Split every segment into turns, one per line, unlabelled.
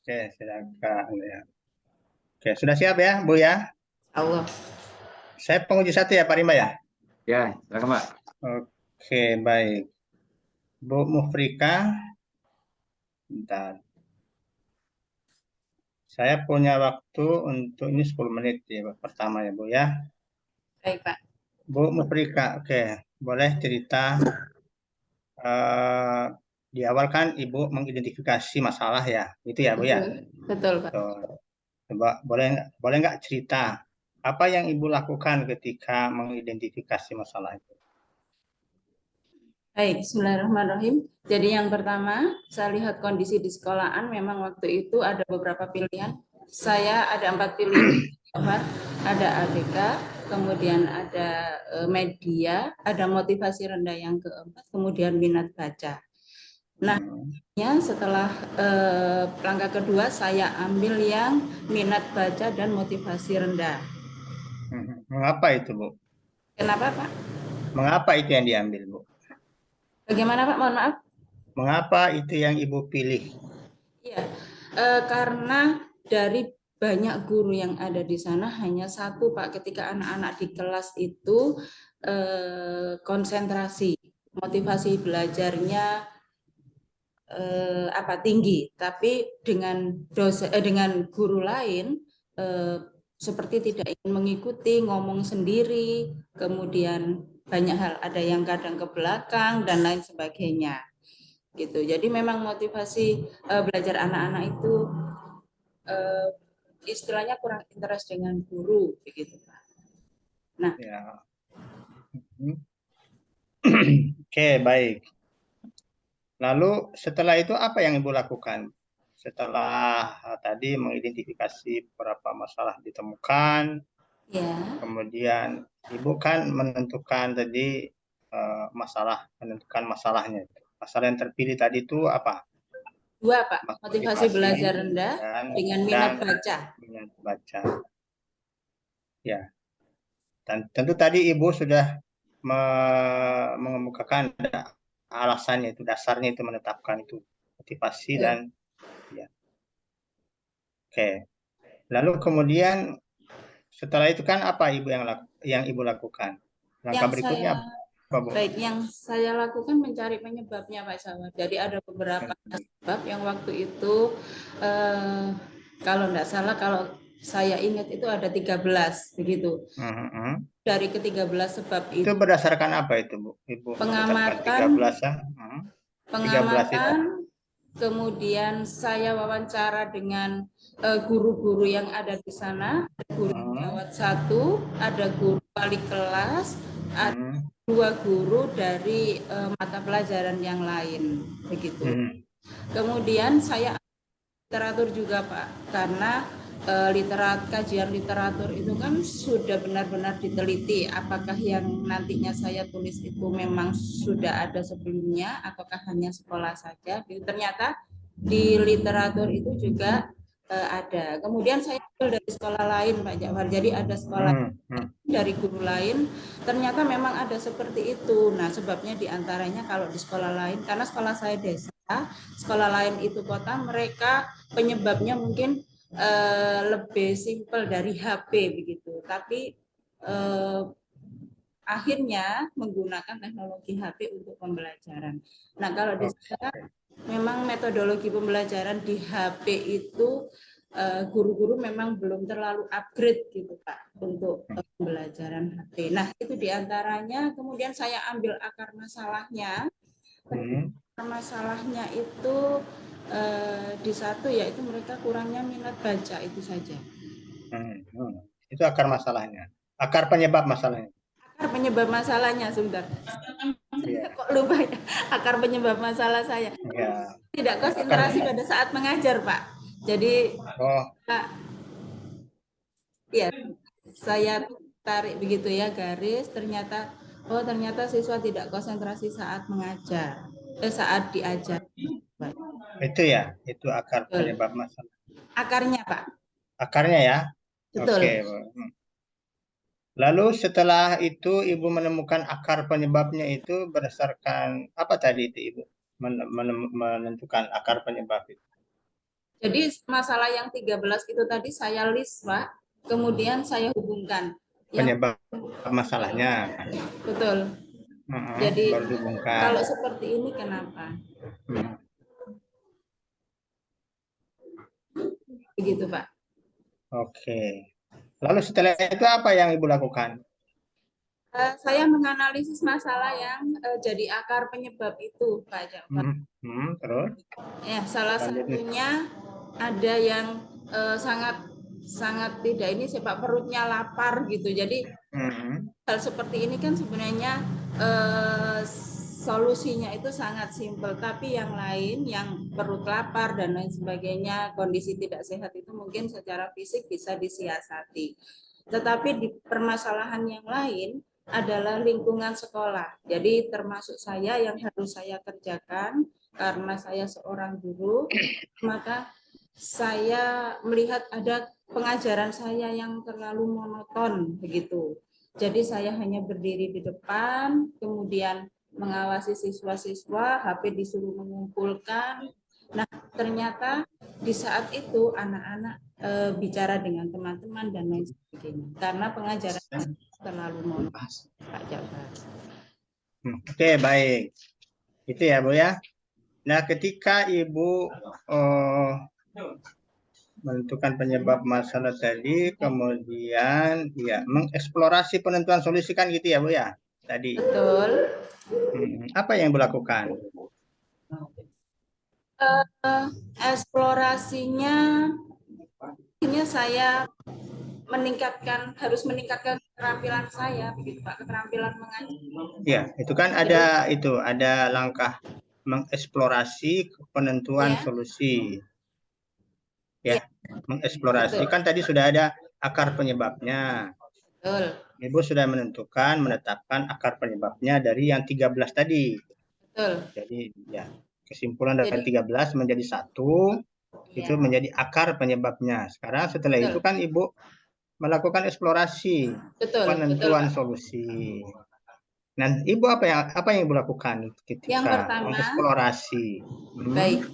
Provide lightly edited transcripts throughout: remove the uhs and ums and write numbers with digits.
Oke, silakan ya. Oke, sudah siap ya, Bu ya?
Allah.
Saya penguji satu ya, Pak Rimba ya?
Ya, silakan Pak.
Oke, baik. Bu Mufrika, bentar. Saya punya waktu untuk ini 10 menit ya, pertama ya, Bu ya.
Baik, Pak.
Bu Mufrika, oke. Boleh cerita eh, di awal kan Ibu mengidentifikasi masalah ya, itu ya, Bu ya?
Betul, betul, Pak.
Tuh. Coba boleh nggak cerita apa yang Ibu lakukan ketika mengidentifikasi masalah itu?
Baik, bismillahirrahmanirrahim. Jadi yang pertama, saya lihat kondisi di sekolahan, memang waktu itu ada beberapa pilihan. Saya ada 4 pilihan, Pak. Ada ADK, kemudian ada media, ada motivasi rendah yang keempat, kemudian minat baca. Nah, setelah langkah kedua, saya ambil yang minat baca dan motivasi rendah.
Mengapa itu, Bu?
Kenapa, Pak?
Mengapa itu yang diambil, Bu?
Bagaimana, Pak? Mohon maaf.
Mengapa itu yang Ibu pilih?
Iya, karena dari banyak guru yang ada di sana hanya satu, Pak, ketika anak-anak di kelas itu konsentrasi, motivasi belajarnya tinggi, tapi dengan guru lain seperti tidak ingin mengikuti, ngomong sendiri, kemudian banyak hal, ada yang kadang ke belakang dan lain sebagainya. Gitu. Jadi memang motivasi belajar anak-anak itu istilahnya kurang interest dengan guru begitu, Pak. Nah,
Ya. Oke, baik. Lalu setelah itu apa yang Ibu lakukan? Setelah tadi mengidentifikasi beberapa masalah ditemukan,
ya.
kemudian Ibu kan menentukan tadi menentukan masalahnya. Masalah yang terpilih tadi itu apa?
2, Pak, motivasi belajar rendah dengan minat baca.
Minat baca. Ya. Dan tentu tadi Ibu sudah mengemukakan alasannya itu, dasarnya itu menetapkan itu motivasi dan ya. Oke. Lalu kemudian setelah itu kan apa yang Ibu lakukan? Langkah
Yang
berikutnya
saya
apa, Bu?
Baik, yang saya lakukan mencari penyebabnya, Pak Sawar. Jadi ada beberapa sebab yang waktu itu kalau tidak salah, kalau saya ingat itu ada 13 begitu. Dari ke-13 sebab
Itu berdasarkan apa itu, Bu? Ibu
pengamatan,
13 ya? 13 itu.
Kemudian saya wawancara dengan guru-guru yang ada di sana, guru gawat 1, ada guru wali kelas, ada 2 guru dari mata pelajaran yang lain, begitu. Kemudian saya literatur juga, Pak, karena kajian literatur itu kan sudah benar-benar diteliti apakah yang nantinya saya tulis itu memang sudah ada sebelumnya ataukah hanya sekolah saja. Ternyata di literatur itu juga ada. Kemudian saya ambil dari sekolah lain, Pak Jafar. Jadi ada sekolah dari guru lain, ternyata memang ada seperti itu. Nah, sebabnya diantaranya kalau di sekolah lain, karena sekolah saya desa, sekolah lain itu kota, mereka penyebabnya mungkin lebih simpel dari HP begitu, tapi akhirnya menggunakan teknologi HP untuk pembelajaran. Nah, kalau di sana memang metodologi pembelajaran di HP itu guru-guru memang belum terlalu upgrade gitu, Pak, untuk pembelajaran HP. Nah, itu diantaranya. Kemudian saya ambil akar masalahnya. Masalahnya itu di satu, yaitu mereka kurangnya minat baca, itu saja.
Itu akar masalahnya. Akar penyebab masalahnya.
Akar penyebab masalahnya, sebentar. Kok lupa ya? Akar penyebab masalah saya.
Ya.
Tidak konsentrasi pada saat mengajar, Pak. Jadi, ya, saya tarik begitu ya garis, ternyata siswa tidak konsentrasi saat mengajar, saat diajar.
Itu ya, itu akar penyebab masalah.
Akarnya, Pak.
Akarnya ya.
Betul.
Oke. Lalu setelah itu Ibu menemukan akar penyebabnya itu berdasarkan apa tadi itu Ibu menentukan akar penyebab itu?
Jadi masalah yang 13 itu tadi saya list, Pak. Kemudian saya hubungkan.
Penyebab masalahnya.
Betul. Jadi
Baru dihubungkan.
kalau seperti ini kenapa? Begitu, Pak.
Oke. Lalu setelah itu apa yang Ibu lakukan?
Saya menganalisis masalah yang jadi akar penyebab itu, Pak Jafar.
Terus?
Ya, salah satunya ada yang sangat tidak ini sih Pak, perutnya lapar gitu. Jadi hal seperti ini kan sebenarnya solusinya itu sangat simpel, tapi yang lain yang perut lapar dan lain sebagainya, kondisi tidak sehat itu mungkin secara fisik bisa disiasati. Tetapi di permasalahan yang lain adalah lingkungan sekolah. Jadi termasuk saya yang harus saya kerjakan karena saya seorang guru, maka saya melihat ada pengajaran saya yang terlalu monoton begitu. Jadi saya hanya berdiri di depan, kemudian mengawasi siswa-siswa, HP disuruh mengumpulkan. Nah, ternyata di saat itu anak-anak bicara dengan teman-teman dan lain sebagainya. Karena pengajaran terlalu monoton, Pak Jabar.
Oke, baik. Itu ya, Bu ya. Nah, ketika Ibu menentukan penyebab masalah tadi, kemudian ya mengeksplorasi penentuan solusi kan gitu ya, Bu ya. Tadi.
Betul.
Apa yang Ibu lakukan?
Eksplorasinya saya harus meningkatkan keterampilan saya begitu Pak, keterampilan mengajar.
Ya, itu kan ada langkah mengeksplorasi penentuan solusi. Ya, mengeksplorasi kan tadi sudah ada akar penyebabnya.
Betul.
Ibu sudah menetapkan akar penyebabnya dari yang 13 tadi.
Betul.
Jadi ya, kesimpulan dari 13 menjadi 1, itu menjadi akar penyebabnya. Sekarang setelah itu kan Ibu melakukan eksplorasi penentuan solusi. Nah, Ibu apa yang Ibu lakukan ketika mengeksplorasi?
Baik.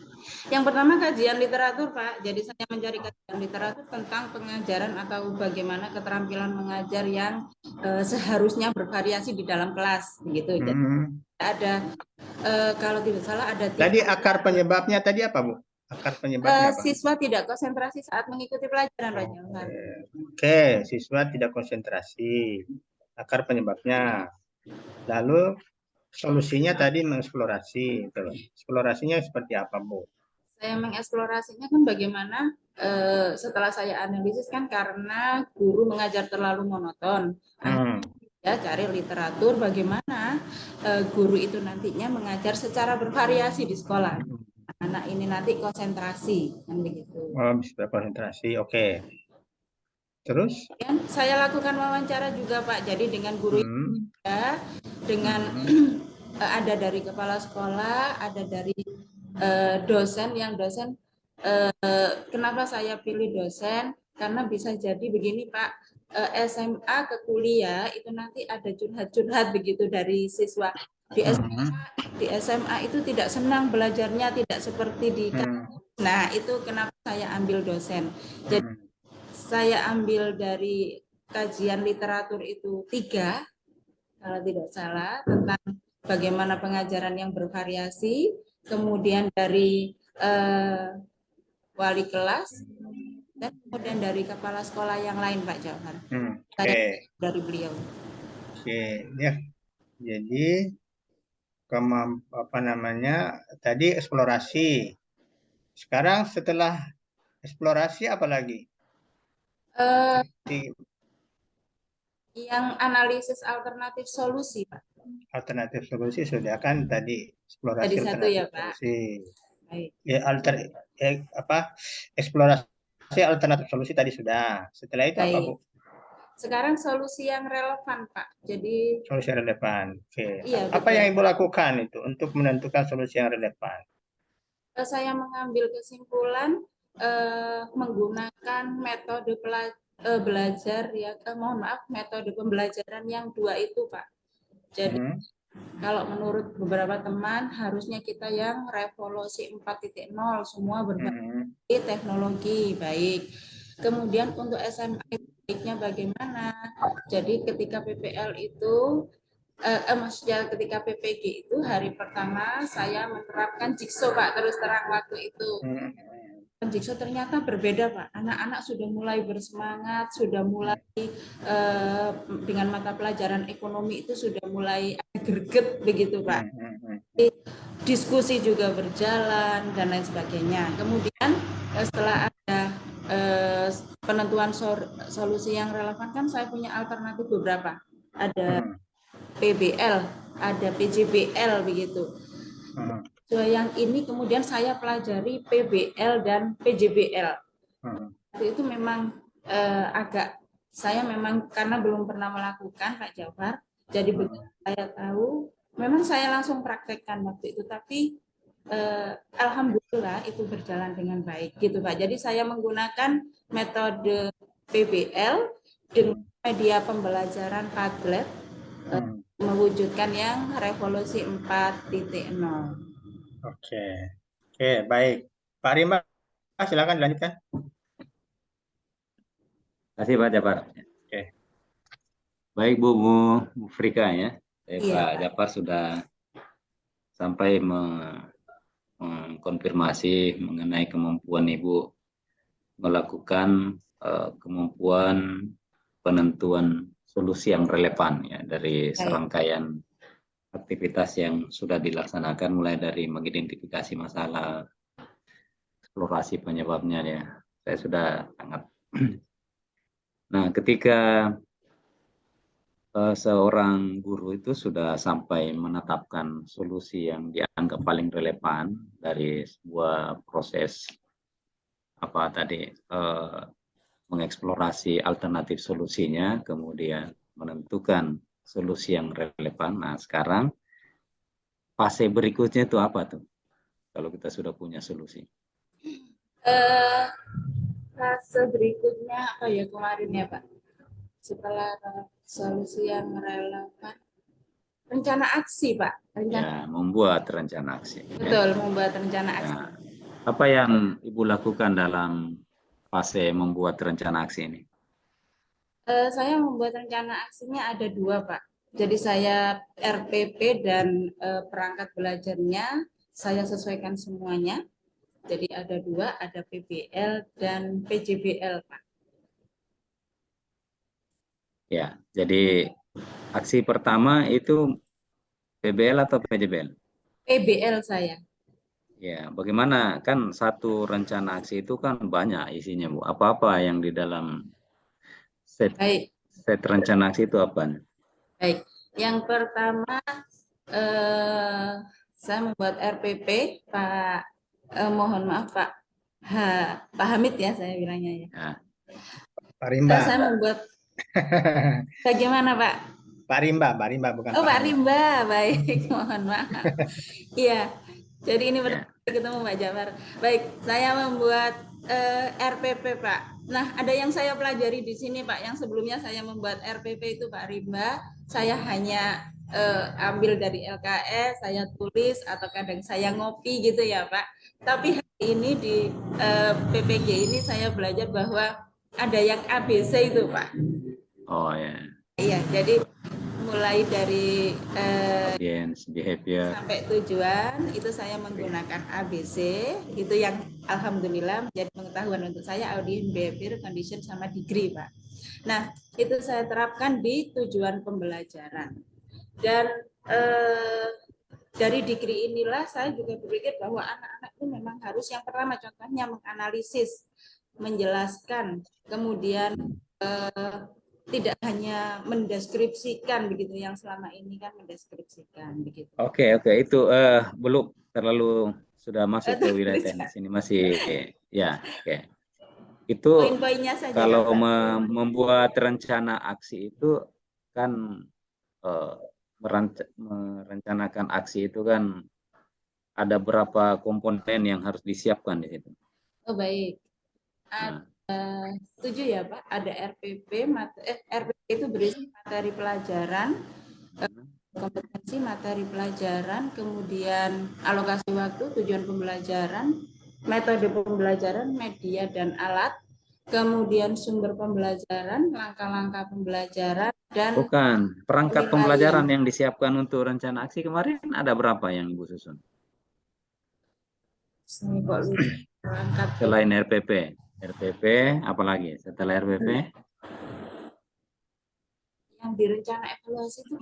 Yang pertama kajian literatur, Pak. Jadi saya mencari kajian literatur tentang pengajaran atau bagaimana keterampilan mengajar yang seharusnya bervariasi di dalam kelas, begitu. Jadi ada kalau tidak salah ada
tadi akar penyebabnya tadi apa, Bu? Akar penyebabnya apa?
Siswa tidak konsentrasi saat mengikuti pelajaran, Pak Jabar.
Oke, siswa tidak konsentrasi. Akar penyebabnya. Lalu solusinya tadi mengeksplorasi. Eksplorasinya seperti apa, Bu?
Saya mengeksplorasinya kan bagaimana setelah saya analisis kan karena guru mengajar terlalu monoton. Ya, cari literatur bagaimana guru itu nantinya mengajar secara bervariasi di sekolah. Anak ini nanti konsentrasi kan begitu.
Oh, bisa konsentrasi. Oke. Terus?
Dan saya lakukan wawancara juga, Pak. Jadi dengan guru ya, dengan ada dari kepala sekolah, ada dari dosen kenapa saya pilih dosen karena bisa jadi begini Pak, SMA ke kuliah itu nanti ada curhat-curhat begitu dari siswa di SMA itu tidak senang belajarnya, tidak seperti di nah itu kenapa saya ambil dosen. Jadi saya ambil dari kajian literatur itu 3 kalau tidak salah tentang bagaimana pengajaran yang bervariasi, kemudian dari wali kelas, dan kemudian dari kepala sekolah yang lain, Pak Jauhar. Dari beliau.
Oke, ya. Jadi tadi eksplorasi. Sekarang setelah eksplorasi apa lagi?
Yang analisis alternatif solusi, Pak.
Alternatif solusi sudah kan tadi eksplorasi
Jadi
alternatif
ya, Pak.
solusi. Ya, eksplorasi alternatif solusi tadi sudah. Setelah itu apa, Bu?
Sekarang solusi yang relevan, Pak. Jadi
solusi yang relevan. Oke.
Iya,
apa yang Ibu lakukan itu untuk menentukan solusi yang relevan?
Saya mengambil kesimpulan menggunakan metode belajar ya, mohon maaf, metode pembelajaran yang 2 itu, Pak. Jadi Kalau menurut beberapa teman, harusnya kita yang revolusi 4.0, semua berbasis teknologi baik. Kemudian untuk SMA baiknya bagaimana? Jadi ketika PPL itu, maksudnya ketika PPG itu hari pertama saya menerapkan jigsaw Pak, terus terang waktu itu. Jigsaw ternyata berbeda Pak. Anak-anak sudah mulai bersemangat, sudah mulai dengan mata pelajaran ekonomi itu sudah mulai greget begitu Pak. Diskusi juga berjalan dan lain sebagainya. Kemudian setelah ada penentuan solusi yang relevan kan saya punya alternatif beberapa. Ada PBL, ada PJBL begitu. So, yang ini kemudian saya pelajari PBL dan PJBL. Itu memang agak saya memang karena belum pernah melakukan Pak Jafar, jadi begitu saya tahu, memang saya langsung praktekkan waktu itu, tapi alhamdulillah itu berjalan dengan baik gitu Pak. Jadi saya menggunakan metode PBL dengan media pembelajaran Padlet mewujudkan yang revolusi 4.0.
Oke, baik. Pak Rimba, silakan dilanjutkan.
Terima kasih Pak Jafar.
Oke.
Baik Bu Frika ya. Pak Jafar sudah sampai mengkonfirmasi mengenai kemampuan Ibu melakukan kemampuan penentuan solusi yang relevan ya dari serangkaian aktivitas yang sudah dilaksanakan mulai dari mengidentifikasi masalah, eksplorasi penyebabnya ya. Saya sudah sangat. Nah, ketika seorang guru itu sudah sampai menetapkan solusi yang dianggap paling relevan dari sebuah proses apa tadi mengeksplorasi alternatif solusinya, kemudian menentukan solusi yang relevan. Nah, sekarang fase berikutnya itu apa tuh? Kalau kita sudah punya solusi.
Fase berikutnya apa ya kemarin ya Pak? Setelah solusi yang relevan, rencana aksi Pak.
Ya, membuat rencana aksi.
Betul, ya. Membuat rencana aksi.
Nah, apa yang Ibu lakukan dalam fase membuat rencana aksi ini?
Saya membuat rencana aksinya ada 2 Pak. Jadi saya RPP dan perangkat belajarnya saya sesuaikan semuanya. Jadi ada 2, ada PBL dan PJBL Pak.
Ya, jadi aksi pertama itu PBL atau PJBL?
PBL saya.
Ya, bagaimana kan satu rencana aksi itu kan banyak isinya Bu. Apa-apa yang di dalam set rencana aksi itu apa?
Baik, yang pertama saya membuat RPP Pak. Mohon maaf Pak. Pak Hamid ya saya bilangnya ya.
Pak Rimba.
Saya membuat. Bagaimana Pak?
Pak Rimba bukan
Pak. Pak Rimba, baik. Mohon maaf. Iya. Jadi ini pertama ketemu Pak Jafar. Baik, saya membuat RPP Pak. Nah, ada yang saya pelajari di sini Pak. Yang sebelumnya saya membuat RPP itu Pak Rimba, saya hanya ambil dari LKS, saya tulis atau kadang saya ngopi gitu ya Pak. Tapi hari ini di PPG ini saya belajar bahwa ada yang ABC itu Pak.
Oh ya.
Iya, jadi mulai dari
audience behavior
sampai tujuan itu saya menggunakan ABC, itu yang alhamdulillah menjadi pengetahuan untuk saya, audience behavior, condition sama degree Pak. Nah, itu saya terapkan di tujuan pembelajaran. Dan dari degree inilah saya juga berpikir bahwa anak-anak itu memang harus yang pertama contohnya menganalisis, menjelaskan, kemudian tidak hanya mendeskripsikan begitu yang selama ini kan mendeskripsikan begitu.
Oke, itu belum terlalu sudah masuk ke wilayah teknis ini masih ya. Oke. Itu poin-poinnya saja kalau membuat rencana aksi itu kan merencanakan aksi itu kan ada berapa komponen yang harus disiapkan di situ.
Oh baik. Setuju ya Pak, ada RPP, RPP itu berisi materi pelajaran, kompetensi, materi pelajaran, kemudian alokasi waktu, tujuan pembelajaran, metode pembelajaran, media dan alat, kemudian sumber pembelajaran, langkah-langkah pembelajaran, dan
bukan perangkat pembelajaran yang disiapkan untuk rencana aksi kemarin ada berapa yang Ibu susun? Selain RPP, apalagi setelah RPP?
Yang direncana evaluasi itu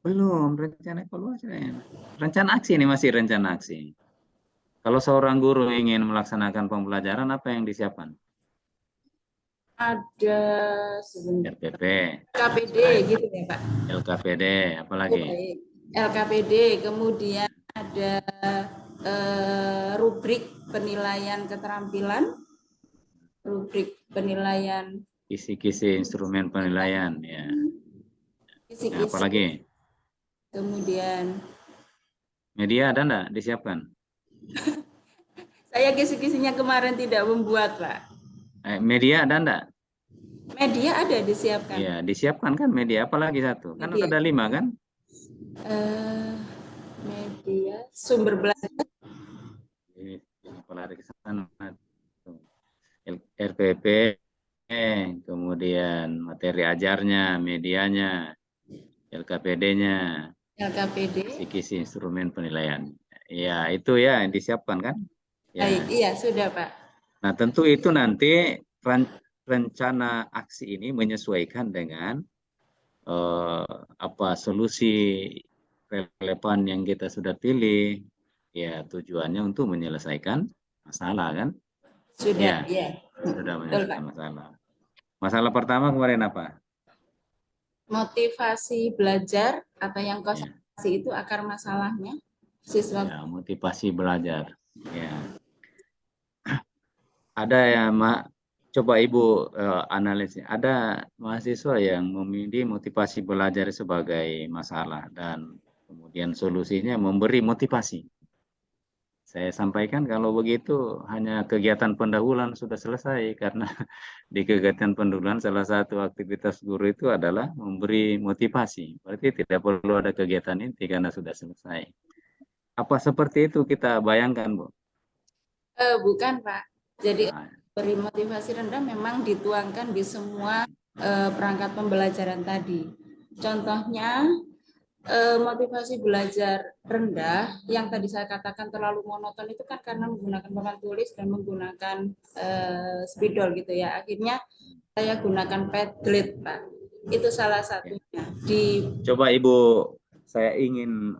belum rencana evaluasi. Rencana aksi ini masih rencana aksi. Kalau seorang guru ingin melaksanakan pembelajaran, apa yang disiapkan?
ada sebentar.
RPP,
LKPD gitu ya Pak.
LKPD, apalagi?
LKPD, kemudian ada rubrik penilaian keterampilan, rubrik penilaian
kisi-kisi instrumen penilaian, ya.
Kisi-kisi.
Apalagi?
Kemudian
media ada enggak disiapkan?
Saya kisi-kisinya kemarin tidak membuat, Pak.
Media ada enggak?
Media ada disiapkan.
Iya, disiapkan kan media, apalagi satu? Kan
media.
ada 5 kan?
Media, sumber belajar.
Apalagi ke sana. RPP, kemudian materi ajarnya, medianya, LKPD-nya, kisi-kisi instrumen penilaian. Ya, itu ya yang disiapkan kan? Ya.
Baik, iya sudah Pak.
Nah, tentu itu nanti rencana aksi ini menyesuaikan dengan apa solusi relevan yang kita sudah pilih. Ya, tujuannya untuk menyelesaikan masalah kan?
Sudah,
ya. Sudah menyelesaikan masalah. Masalah pertama kemarin apa?
Motivasi belajar atau yang konsentrasi itu akar masalahnya siswa.
Ya, motivasi belajar. Ya. Ada ya, coba Ibu analisis. Ada mahasiswa yang memilih motivasi belajar sebagai masalah dan kemudian solusinya memberi motivasi. Saya sampaikan kalau begitu hanya kegiatan pendahuluan sudah selesai karena di kegiatan pendahuluan salah satu aktivitas guru itu adalah memberi motivasi. Berarti tidak perlu ada kegiatan inti karena sudah selesai. Apa seperti itu kita bayangkan, Bu?
Bukan, Pak. Jadi beri motivasi rendah memang dituangkan di semua perangkat pembelajaran tadi. Contohnya motivasi belajar rendah yang tadi saya katakan terlalu monoton itu kan karena menggunakan papan tulis dan menggunakan spidol gitu ya. Akhirnya saya gunakan Padlet, Pak. Itu salah satunya.
Coba Ibu, saya ingin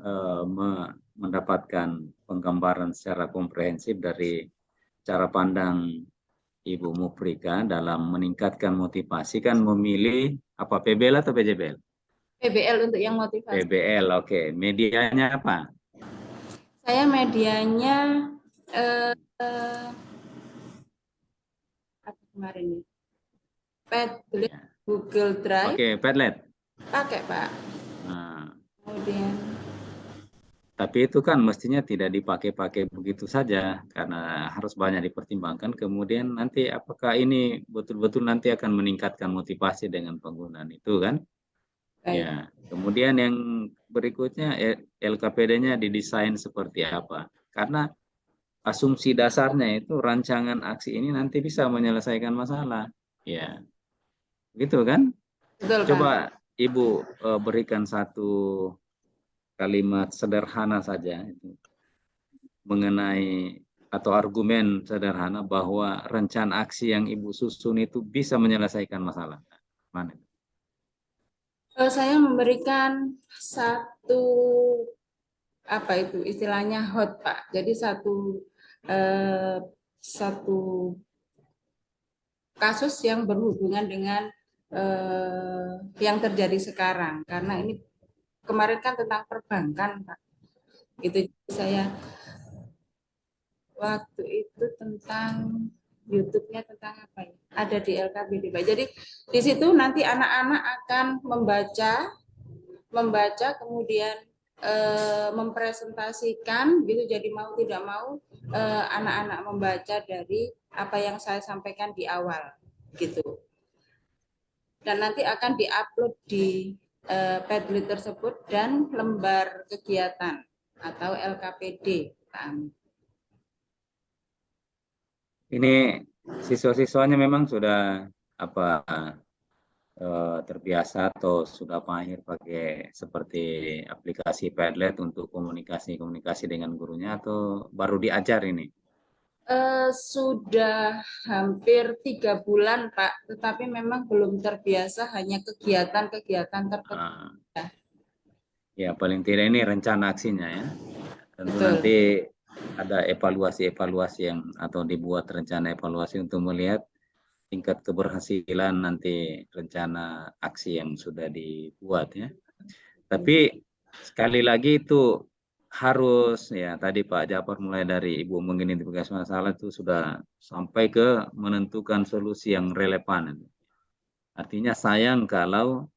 mendapatkan penggambaran secara komprehensif dari cara pandang Ibu Muprika dalam meningkatkan motivasi kan memilih apa PBL atau PJBL?
PBL untuk yang motivasi.
PBL, oke. Medianya apa?
Saya medianya apa kemarin nih? Padlet, Google Drive.
Oke, Padlet.
Pakai, Pak.
Nah,
kemudian.
Tapi itu kan mestinya tidak dipakai-pakai begitu saja karena harus banyak dipertimbangkan. Kemudian nanti apakah ini betul-betul nanti akan meningkatkan motivasi dengan penggunaan itu kan? Ya, kemudian yang berikutnya LKPD-nya didesain seperti apa? Karena asumsi dasarnya itu rancangan aksi ini nanti bisa menyelesaikan masalah. Ya, gitu kan?
Betul,
coba Pak. Ibu berikan satu kalimat sederhana saja mengenai atau argumen sederhana bahwa rencana aksi yang Ibu susun itu bisa menyelesaikan masalah. Mana?
Saya memberikan satu apa itu istilahnya hot, Pak. Jadi satu kasus yang berhubungan dengan yang terjadi sekarang karena ini kemarin kan tentang perbankan, Pak. Itu saya waktu itu tentang YouTube-nya tentang apa ya? Ada di LKPD, Pak. Jadi di situ nanti anak-anak akan membaca kemudian mempresentasikan gitu. Jadi mau tidak mau anak-anak membaca dari apa yang saya sampaikan di awal gitu. Dan nanti akan diupload di Padlet tersebut dan lembar kegiatan atau LKPD.
Ini siswa-siswanya memang sudah terbiasa atau sudah mahir pakai seperti aplikasi Padlet untuk komunikasi dengan gurunya, atau baru diajar ini?
Sudah hampir 3 bulan, Pak, tetapi memang belum terbiasa, hanya kegiatan-kegiatan tertentu.
Ya, paling tidak ini rencana aksinya ya. Tentu
Betul.
nanti ada evaluasi yang atau dibuat rencana evaluasi untuk melihat tingkat keberhasilan nanti rencana aksi yang sudah dibuat ya. Tapi sekali lagi itu harus ya, tadi Pak Japar mulai dari Ibu mengidentifikasi masalah itu sudah sampai ke menentukan solusi yang relevan. Artinya sayang kalau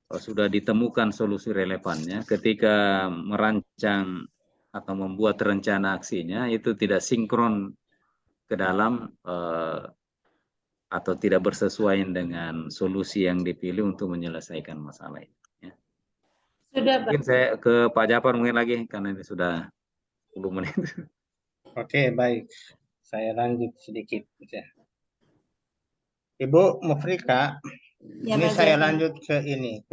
sudah ditemukan solusi relevannya, ketika merancang atau membuat rencana aksinya itu tidak sinkron ke dalam atau tidak bersesuaian dengan solusi yang dipilih untuk menyelesaikan masalah ini. Ya.
Sudah,
mungkin
Pak.
saya ke Pak Japar mungkin lagi karena ini sudah 10 menit.
Oke, baik. Saya lanjut sedikit. Ibu Mufrika,
Ya,
ini
Pak
saya
Japar.
lanjut ke ini.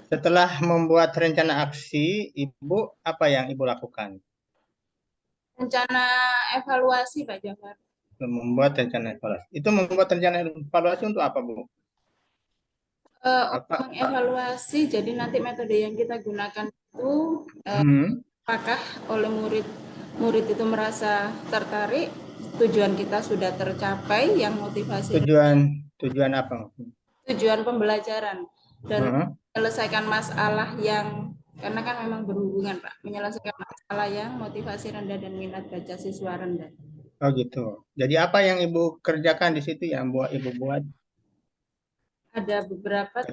Setelah membuat rencana aksi, Ibu apa yang Ibu lakukan?
Rencana evaluasi, Pak Japar.
Membuat rencana evaluasi. Itu membuat rencana evaluasi untuk apa, Bu?
Untuk mengevaluasi, jadi nanti metode yang kita gunakan itu apakah oleh murid itu merasa tertarik, tujuan kita sudah tercapai, yang motivasi
tujuan apa?
Tujuan pembelajaran dan menyelesaikan masalah yang, karena kan memang berhubungan, Pak, menyelesaikan masalah yang motivasi rendah dan minat baca siswa rendah.
Oh gitu. Jadi apa yang Ibu kerjakan di situ yang Ibu buat?
Ada beberapa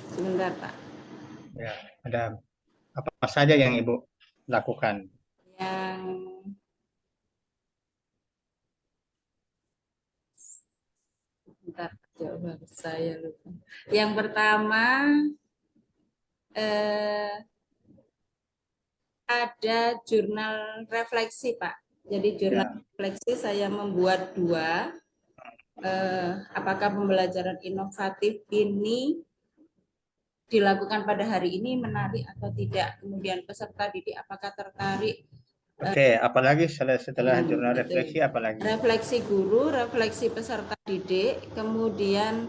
sebentar, Pak.
Ya, ada apa saja yang Ibu lakukan?
Bentar, coba saya lupa. Yang pertama ada jurnal refleksi, Pak. Jadi jurnal refleksi saya membuat 2. Apakah pembelajaran inovatif ini dilakukan pada hari ini menarik atau tidak. Kemudian peserta didik apakah tertarik.
Oke, apalagi setelah jurnal refleksi apalagi?
Refleksi guru, refleksi peserta didik, kemudian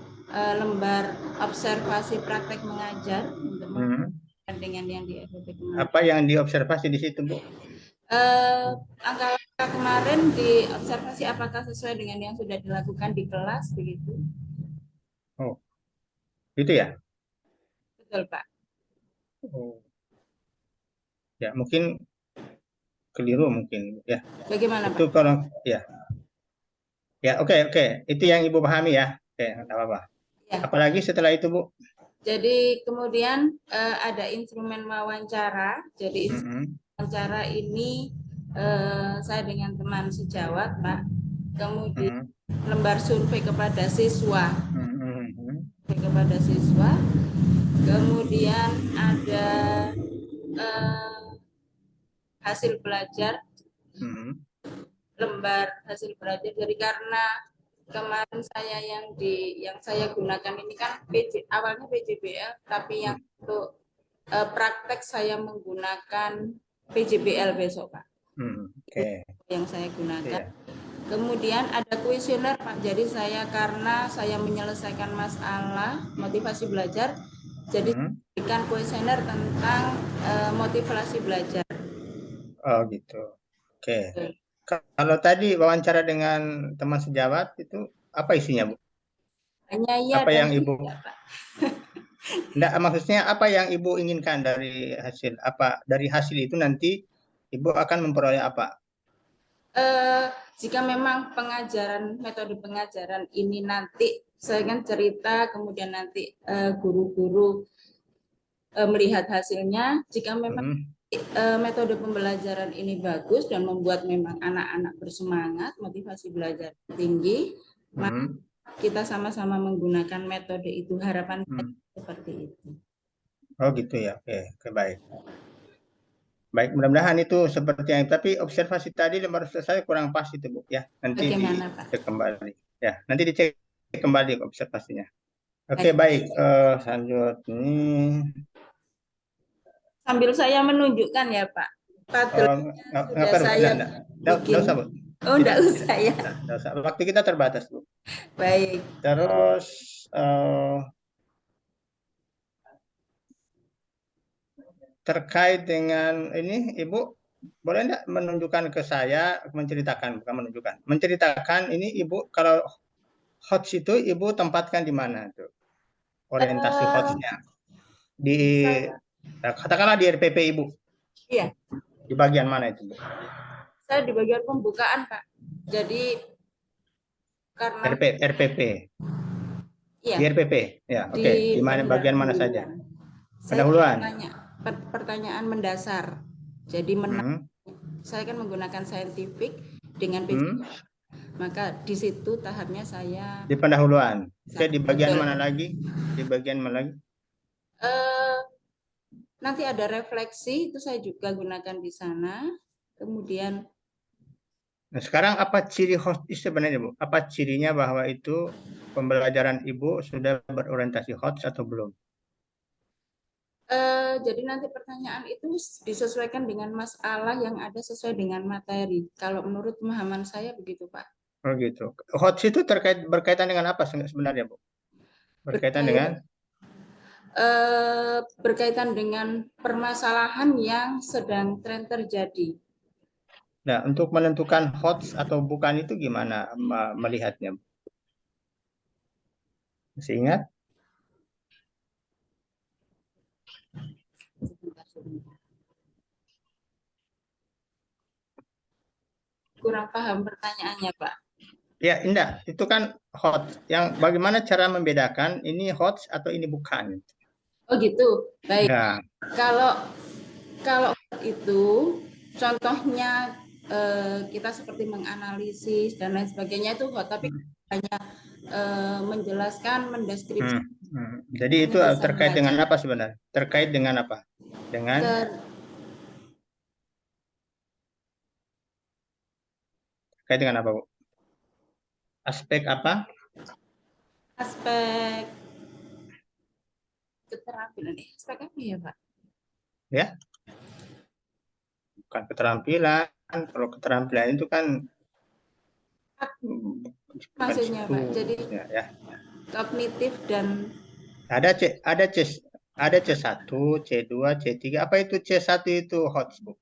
lembar observasi praktek mengajar untuk dengan yang di FPP kemarin.
Apa yang diobservasi di situ, Bu?
Angka kemarin diobservasi apakah sesuai dengan yang sudah dilakukan di kelas, begitu.
Oh, gitu ya?
Betul, Pak.
Oh. Ya, mungkin keliru mungkin ya.
Bagaimana,
itu
Pak?
Kalau ya oke. Itu yang Ibu pahami ya. Oke, enggak apa-apa. Ya. Apalagi setelah itu, Bu?
Jadi kemudian ada instrumen wawancara. Jadi wawancara ini saya dengan teman sejawat, Pak. Kemudian lembar survei kepada siswa. Kemudian ada hasil belajar. Lembar hasil belajar. Jadi karena kemarin saya yang saya gunakan ini kan awalnya PJBL, tapi yang untuk praktek saya menggunakan PJBL besok, Pak. Yang saya gunakan. Kemudian ada kuesioner, Pak. Jadi karena saya menyelesaikan masalah motivasi belajar, jadi berikan kuesioner tentang motivasi belajar.
Oh gitu. Oke. Kalau tadi wawancara dengan teman sejawat itu apa isinya, Bu?
Hanya iya
apa
dan
yang Ibu Enggak, maksudnya apa yang Ibu inginkan dari hasil? Apa dari hasil itu nanti Ibu akan memperoleh apa?
Jika memang metode pengajaran ini nanti saya kan cerita, kemudian nanti guru-guru melihat hasilnya, jika memang metode pembelajaran ini bagus dan membuat memang anak-anak bersemangat, motivasi belajar tinggi, maka kita sama-sama menggunakan metode itu. Harapan saya seperti itu.
Oh gitu ya. Oke, baik. Baik, mudah-mudahan itu seperti yang, tapi observasi tadi lembar saya kurang pas itu Bu ya. Nanti
Bagaimana, Pak?
dicek kembali. Ya, nanti dicek kembali observasinya. Oke, baik. Lanjut ini.
Sambil saya menunjukkan ya, Pak. Sudah saya bikin.
Nggak usah, Bu.
Oh, enggak usah ya.
Nggak usah. Waktu kita terbatas, Bu.
Baik.
Terus terkait dengan ini, Ibu boleh enggak menunjukkan ke saya, menceritakan, bukan menunjukkan, menceritakan ini Ibu kalau HOTS itu Ibu tempatkan di mana tuh? Orientasi HOTS-nya. Di katakanlah di RPP Ibu.
Iya.
Di bagian mana itu, Bu?
Saya di bagian pembukaan, Pak. Jadi karena
RPP.
Iya.
Di RPP. Ya, oke. Di mana bagian mana saja? Pendahuluan.
Pertanyaan mendasar. Jadi saya kan menggunakan saintifik dengan PJ. Maka di situ tahapnya saya
di pendahuluan. Oke, di bagian mana lagi? Di bagian mana lagi?
Nanti ada refleksi, itu saya juga gunakan di sana. Kemudian
nah, sekarang apa ciri HOTS sebenarnya, Bu? Apa cirinya bahwa itu pembelajaran Ibu sudah berorientasi HOTS atau belum?
Jadi nanti pertanyaan itu disesuaikan dengan masalah yang ada sesuai dengan materi. Kalau menurut pemahaman saya begitu, Pak.
Oh gitu. HOTS itu berkaitan dengan apa sebenarnya, Bu? Berkaitan
dengan permasalahan yang sedang tren terjadi.
Nah, untuk menentukan HOTS atau bukan itu gimana melihatnya? Masih ingat?
Kurang paham pertanyaannya, Pak.
Ya, enggak. Itu kan HOTS. Yang bagaimana cara membedakan ini HOTS atau ini bukan?
Oh gitu. Baik.
Ya.
Kalau itu contohnya kita seperti menganalisis dan lain sebagainya itu tapi hanya menjelaskan, mendeskripsikan.
Jadi itu terkait dengan apa sebenarnya? Terkait dengan apa? Dengan terkait dengan apa, Bu? Aspek apa?
Aspek keterampilan. Aspek apa ya, Pak?
Ya. Bukan keterampilan. Kalau keterampilan itu kan
maksudnya, Pak. Jadi
ya.
kognitif dan
ada C1, C2, C3. Apa itu C1 itu HOTS, Bu?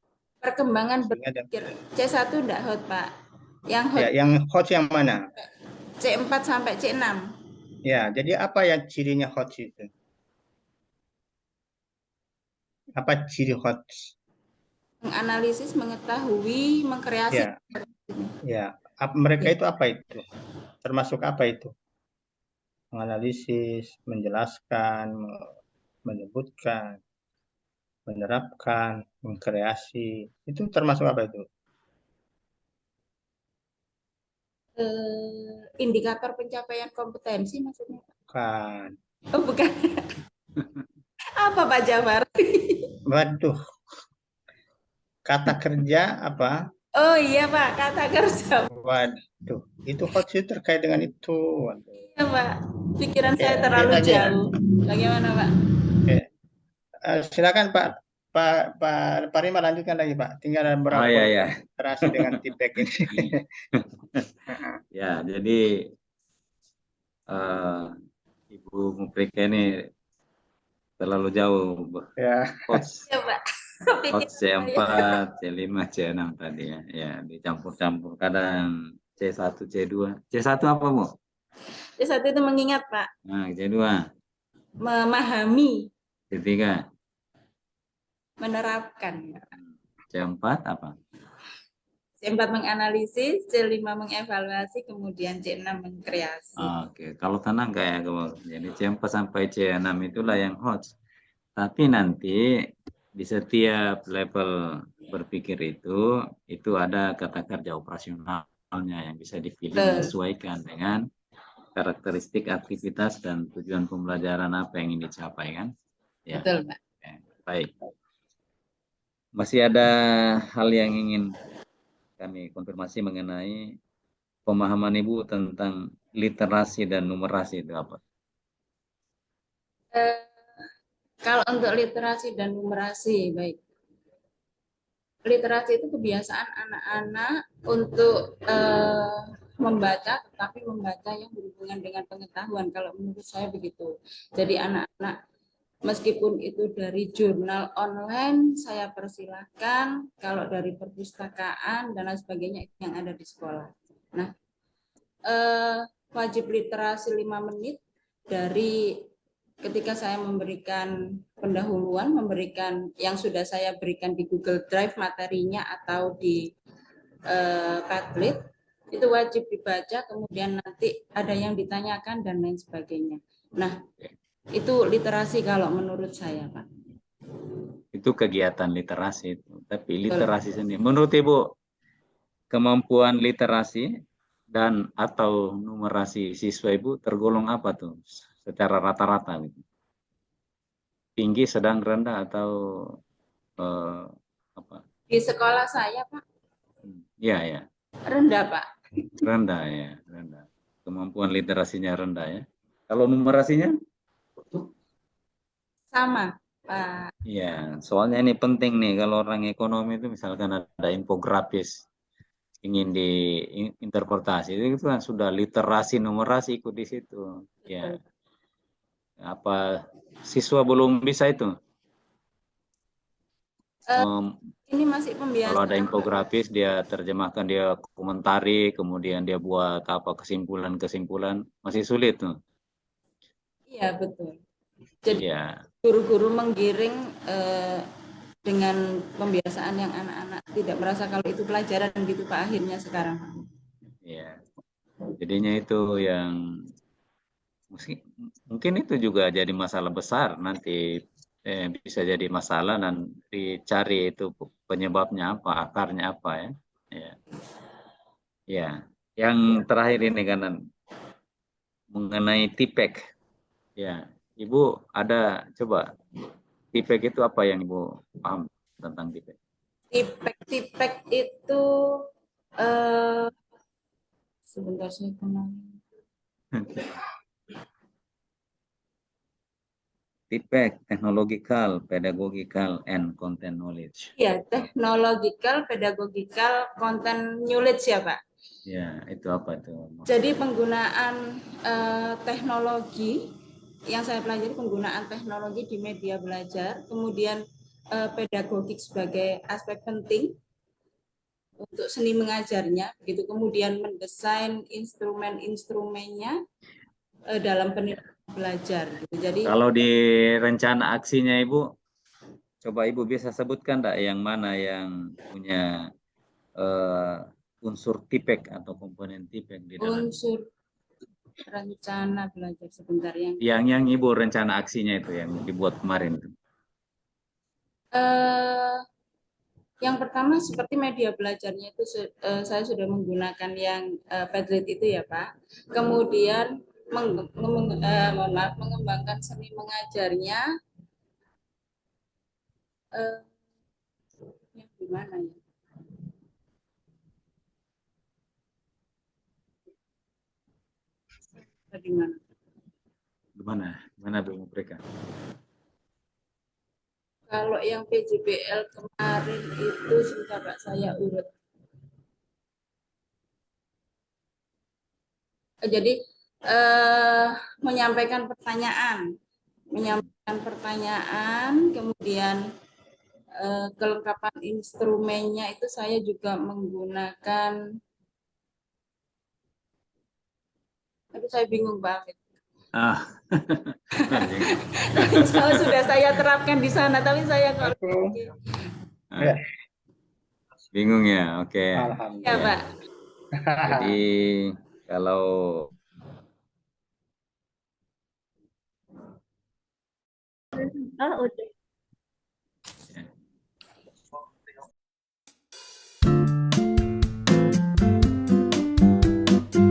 Perkembangan berpikir. C1 enggak hot, Pak. Yang hot.
Ya, yang HOTS yang mana?
C4 sampai C6.
Ya, jadi apa yang cirinya HOTS itu? Apa ciri HOTS?
Menganalisis, mengetahui, mengkreasi.
Ya. Mereka itu apa itu? Termasuk apa itu? Menganalisis, menjelaskan, menyebutkan, menerapkan, mengkreasi. Itu termasuk apa itu?
Indikator pencapaian kompetensi maksudnya.
Bukan.
Oh, bukan. Apa, Pak Jafar?
Waduh. Kata kerja apa?
Oh iya, Pak, kata kerja.
Waduh, itu HOTS terkait dengan itu. Waduh.
Iya, Pak. Pikiran saya terlalu jauh. Bagaimana, Pak?
Oke. Silakan Pak Rima lanjutkan lagi, Pak. Tinggal berapa terasi dengan feedback ini.
Ya, jadi Ibu Muprika ini terlalu jauh.
Ya.
HOTS.
Ya, Pak.
HOTS C4, C5, C6 tadi ya. Ya, dicampur-campur. Kadang C1, C2. C1 apa, Bu?
C1 itu mengingat, Pak.
Nah, C2.
Memahami.
C3.
Menerapkan.
C4 apa?
C4 menganalisis, C5 mengevaluasi, kemudian C6 mengkreasi.
Oke, kalau tenang kayak jadi C4 sampai C6 itulah yang HOTS. Tapi nanti di setiap level berpikir itu ada kata kerja operasionalnya yang bisa dipilih menyesuaikan dengan karakteristik aktivitas dan tujuan pembelajaran apa yang ingin dicapai kan? Ya.
Betul, Pak.
Oke, baik. Masih ada hal yang ingin kami konfirmasi mengenai pemahaman Ibu tentang literasi dan numerasi itu apa?
Kalau untuk literasi dan numerasi, baik. Literasi itu kebiasaan anak-anak untuk membaca, tetapi membaca yang berhubungan dengan pengetahuan. Kalau menurut saya begitu. Jadi anak-anak meskipun itu dari jurnal online, saya persilahkan. Kalau dari perpustakaan dan lain sebagainya itu yang ada di sekolah. Nah, wajib literasi 5 menit dari ketika saya memberikan pendahuluan, memberikan yang sudah saya berikan di Google Drive materinya atau di Padlet, itu wajib dibaca, kemudian nanti ada yang ditanyakan dan lain sebagainya. Nah, itu literasi kalau menurut saya, Pak.
Itu kegiatan literasi itu. Tapi literasi sendiri, menurut Ibu, kemampuan literasi dan atau numerasi siswa Ibu tergolong apa tuh secara rata-rata gitu? Tinggi, sedang, rendah atau apa?
Di sekolah saya, Pak.
Ya, ya.
Rendah, Pak.
Rendah ya, rendah. Kemampuan literasinya rendah ya. Kalau numerasinya?
Sama, Pak.
Iya, soalnya ini penting nih kalau orang ekonomi itu misalkan ada infografis ingin diinterpretasi itu kan sudah literasi numerasi ikut di situ. Ya. Apa siswa belum bisa itu?
Ini masih pembiasaan.
Kalau ada infografis dia terjemahkan, dia komentari, kemudian dia buat apa kesimpulan-kesimpulan, masih sulit tuh.
Iya, betul. Jadi
ya.
Guru-guru menggiring dengan pembiasaan yang anak-anak tidak merasa kalau itu pelajaran gitu Pak akhirnya sekarang.
Iya. Jadinya itu yang mungkin itu juga jadi masalah besar nanti, bisa jadi masalah dan dicari itu penyebabnya apa, akarnya apa ya. Ya. Ya. Yang terakhir ini kan mengenai TPEC. Ya, Ibu ada coba TPEC itu apa yang Ibu paham tentang TPEC?
TPEC itu sebentar saya kenal.
TPEC, Technological, Pedagogical, and Content Knowledge.
Ya, Technological, Pedagogical, Content Knowledge ya Pak.
Ya, itu apa itu?
Jadi penggunaan teknologi yang saya pelajari, penggunaan teknologi di media belajar, kemudian pedagogik sebagai aspek penting untuk seni mengajarnya, begitu kemudian mendesain instrumen-instrumennya dalam penilaian belajar. Jadi
kalau di rencana aksinya Ibu, coba Ibu bisa sebutkan enggak yang mana yang punya unsur TPEC atau komponen TPEC di dalam
unsur rencana belajar sebentar
yang Ibu rencana aksinya itu yang dibuat kemarin itu.
Yang pertama seperti media belajarnya itu saya sudah menggunakan yang Padlet itu ya Pak. Kemudian mengembangkan seni mengajarnya yang gimana ya? Bagaimana?
Gimana Bu mereka?
Kalau yang PJBL kemarin itu sebentar Pak saya urut. Jadi menyampaikan pertanyaan, kemudian kelengkapan instrumennya itu saya juga menggunakan. Aduh saya bingung banget. Sudah saya terapkan di sana, tapi saya kalau
bingung ya, oke.
Ya Pak.
Jadi kalau
udah.